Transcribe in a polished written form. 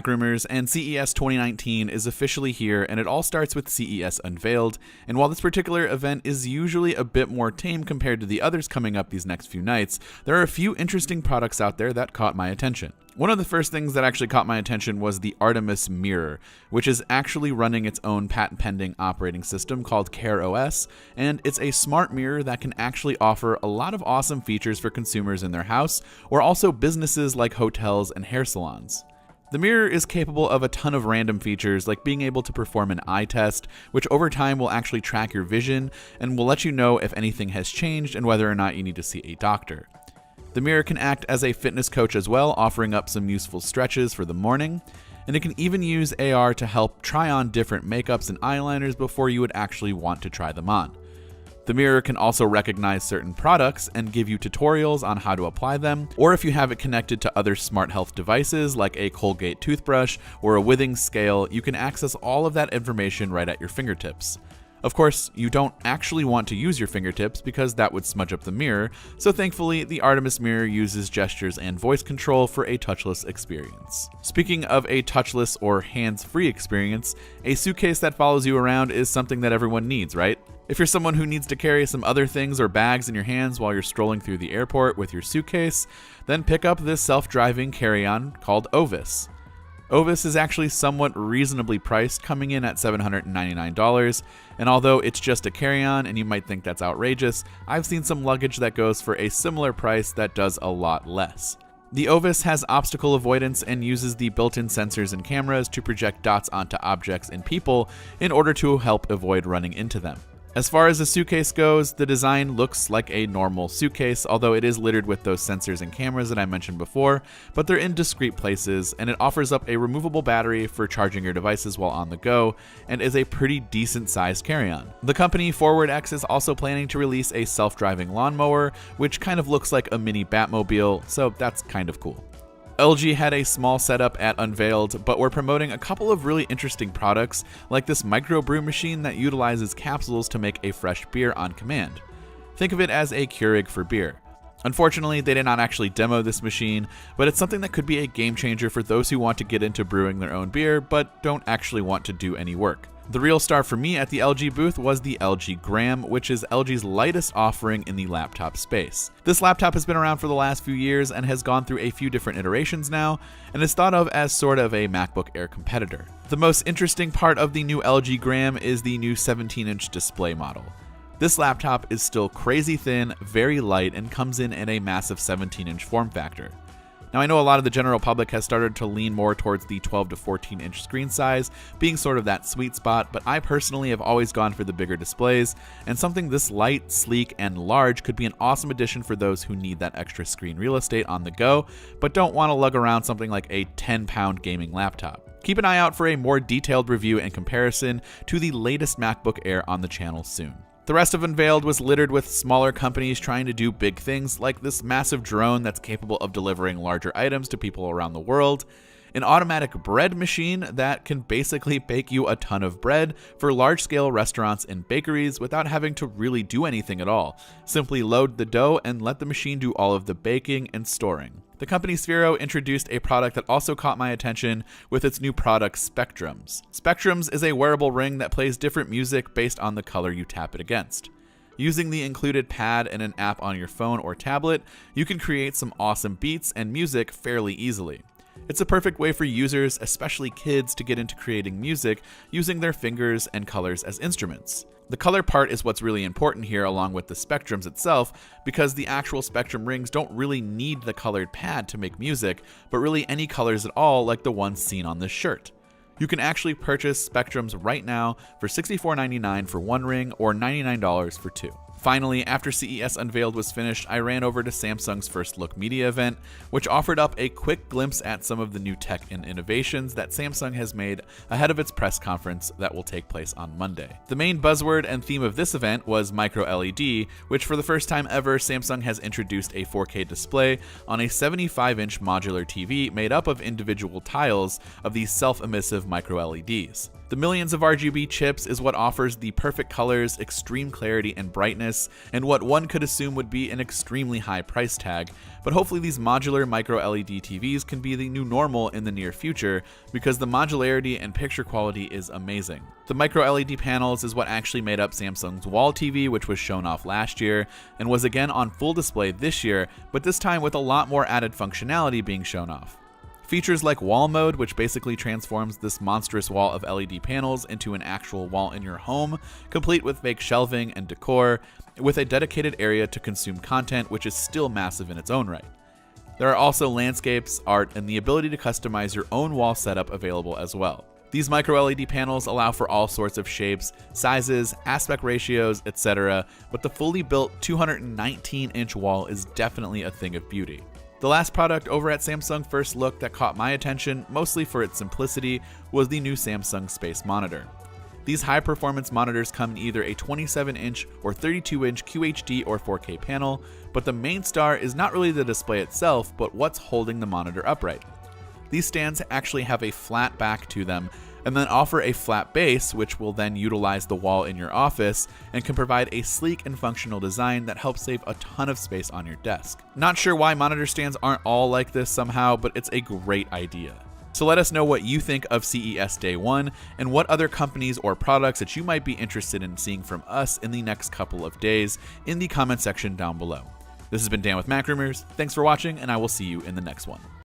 Rumors, and CES 2019 is officially here, and it all starts with CES Unveiled. And while this particular event is usually a bit more tame compared to the others coming up these next few nights, there are a few interesting products out there that caught my attention. One of the first things that actually caught my attention was the Artemis Mirror, which is actually running its own patent-pending operating system called Care OS, and it's a smart mirror that can actually offer a lot of awesome features for consumers in their house, or also businesses like hotels and hair salons. The mirror is capable of a ton of random features, like being able to perform an eye test, which over time will actually track your vision and will let you know if anything has changed and whether or not you need to see a doctor. The mirror can act as a fitness coach as well, offering up some useful stretches for the morning, and it can even use AR to help try on different makeups and eyeliners before you would actually want to try them on. The mirror can also recognize certain products and give you tutorials on how to apply them, or if you have it connected to other smart health devices like a Colgate toothbrush or a Withings scale, you can access all of that information right at your fingertips. Of course, you don't actually want to use your fingertips because that would smudge up the mirror, so thankfully the Artemis Mirror uses gestures and voice control for a touchless experience. Speaking of a touchless or hands-free experience, a suitcase that follows you around is something that everyone needs, right? If you're someone who needs to carry some other things or bags in your hands while you're strolling through the airport with your suitcase, then pick up this self-driving carry-on called Ovis. Ovis is actually somewhat reasonably priced, coming in at $799, and although it's just a carry-on and you might think that's outrageous, I've seen some luggage that goes for a similar price that does a lot less. The Ovis has obstacle avoidance and uses the built-in sensors and cameras to project dots onto objects and people in order to help avoid running into them. As far as the suitcase goes, the design looks like a normal suitcase, although it is littered with those sensors and cameras that I mentioned before, but they're in discrete places, and it offers up a removable battery for charging your devices while on the go, and is a pretty decent sized carry-on. The company ForwardX is also planning to release a self-driving lawnmower, which kind of looks like a mini Batmobile, so that's kind of cool. LG had a small setup at Unveiled, but we're promoting a couple of really interesting products, like this microbrew machine that utilizes capsules to make a fresh beer on command. Think of it as a Keurig for beer. Unfortunately, they did not actually demo this machine, but it's something that could be a game changer for those who want to get into brewing their own beer, but don't actually want to do any work. The real star for me at the LG booth was the LG Gram, which is LG's lightest offering in the laptop space. This laptop has been around for the last few years and has gone through a few different iterations now, and is thought of as sort of a MacBook Air competitor. The most interesting part of the new LG Gram is the new 17-inch display model. This laptop is still crazy thin, very light, and comes in a massive 17-inch form factor. Now, I know a lot of the general public has started to lean more towards the 12 to 14-inch screen size, being sort of that sweet spot, but I personally have always gone for the bigger displays, and something this light, sleek, and large could be an awesome addition for those who need that extra screen real estate on the go, but don't want to lug around something like a 10-pound gaming laptop. Keep an eye out for a more detailed review and comparison to the latest MacBook Air on the channel soon. The rest of Unveiled was littered with smaller companies trying to do big things, like this massive drone that's capable of delivering larger items to people around the world, an automatic bread machine that can basically bake you a ton of bread for large-scale restaurants and bakeries without having to really do anything at all. Simply load the dough and let the machine do all of the baking and storing. The company Sphero introduced a product that also caught my attention with its new product, Spectrums. Spectrums is a wearable ring that plays different music based on the color you tap it against. Using the included pad and an app on your phone or tablet, you can create some awesome beats and music fairly easily. It's a perfect way for users, especially kids, to get into creating music using their fingers and colors as instruments. The color part is what's really important here, along with the spectrums itself, because the actual Spectrum rings don't really need the colored pad to make music, but really any colors at all, like the ones seen on this shirt. You can actually purchase Spectrums right now for $64.99 for one ring or $99 for two. Finally, after CES Unveiled was finished, I ran over to Samsung's First Look Media event, which offered up a quick glimpse at some of the new tech and innovations that Samsung has made ahead of its press conference that will take place on Monday. The main buzzword and theme of this event was micro LED, which for the first time ever, Samsung has introduced a 4K display on a 75-inch modular TV made up of individual tiles of these self-emissive micro LEDs. The millions of RGB chips is what offers the perfect colors, extreme clarity and brightness, and what one could assume would be an extremely high price tag, but hopefully these modular micro LED TVs can be the new normal in the near future because the modularity and picture quality is amazing. The micro LED panels is what actually made up Samsung's wall TV, which was shown off last year and was again on full display this year, but this time with a lot more added functionality being shown off. Features like wall mode, which basically transforms this monstrous wall of LED panels into an actual wall in your home, complete with fake shelving and decor, with a dedicated area to consume content, which is still massive in its own right. There are also landscapes, art, and the ability to customize your own wall setup available as well. These micro LED panels allow for all sorts of shapes, sizes, aspect ratios, etc., but the fully built 219-inch wall is definitely a thing of beauty. The last product over at Samsung First Look that caught my attention, mostly for its simplicity, was the new Samsung Space Monitor. These high-performance monitors come in either a 27-inch or 32-inch QHD or 4K panel, but the main star is not really the display itself, but what's holding the monitor upright. These stands actually have a flat back to them, and then offer a flat base, which will then utilize the wall in your office and can provide a sleek and functional design that helps save a ton of space on your desk. Not sure why monitor stands aren't all like this somehow, but it's a great idea. So let us know what you think of CES Day 1 and what other companies or products that you might be interested in seeing from us in the next couple of days in the comment section down below. This has been Dan with Mac Rumors. Thanks for watching, and I will see you in the next one.